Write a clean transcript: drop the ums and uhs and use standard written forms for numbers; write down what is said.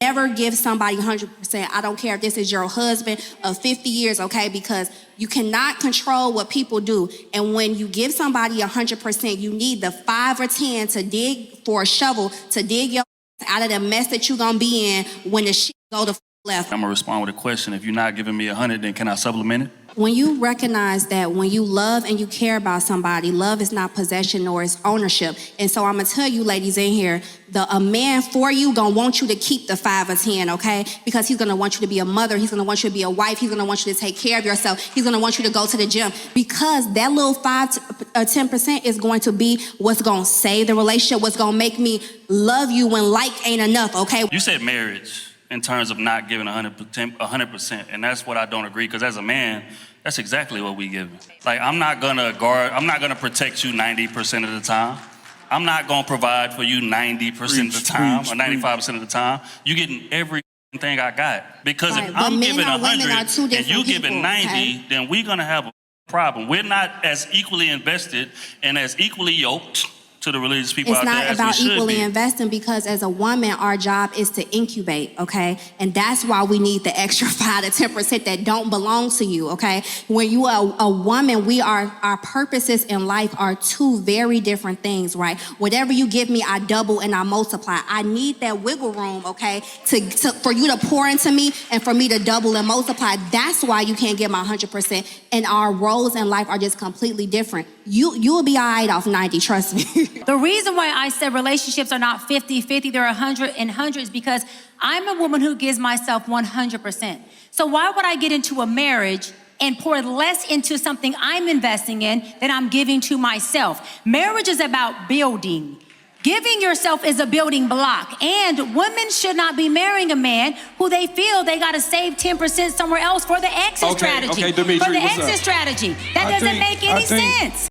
Never give somebody 100%. I don't care if this is your husband of 50 years, okay? Because you cannot control what people do. And when you give somebody 100%, you need the 5 or 10 to dig for a shovel to dig your out of the mess that you're gonna be in when the shit go to left. I'm gonna respond with a question. If you're not giving me 100, then can I supplement it? When you recognize that when you love and you care about somebody, love is not possession nor is ownership. And so I'm gonna tell you ladies in here, a man for you gonna want you to keep the 5 or 10, okay? Because he's gonna want you to be a mother, he's gonna want you to be a wife, he's gonna want you to take care of yourself, he's gonna want you to go to the gym. Because that little 5 or 10% is going to be what's gonna save the relationship, what's gonna make me love you when like ain't enough, okay? You said marriage in terms of not giving 100%, and that's what I don't agree, because as a man, that's exactly what we give. Like, I'm not gonna protect you 90% of the time. I'm not gonna provide for you 90% of the time, or 95% of the time. You're getting everything I got. Because if I'm giving 100 and you giving 90, then we're gonna have a problem. We're not as equally invested and as equally yoked to the religious people out there as we should be. It's not about equally investing, because as a woman, our job is to incubate, okay? And that's why we need the extra 5 to 10% that don't belong to you, okay? When you are a woman, our purposes in life are 2 very different things, right? Whatever you give me, I double and I multiply. I need that wiggle room, okay, for you to pour into me and for me to double and multiply. That's why you can't give my 100%. And our roles in life are just completely different. You'll be all right off 90, trust me. The reason why I said relationships are not 50-50, they're 100 and hundreds, because I'm a woman who gives myself 100%. So why would I get into a marriage and pour less into something I'm investing in than I'm giving to myself? Marriage is about building. Giving yourself is a building block, and women should not be marrying a man who they feel they got to save 10% somewhere else for the exit strategy. Okay, Dimitri, for the what's exit up? strategy. That doesn't make any sense.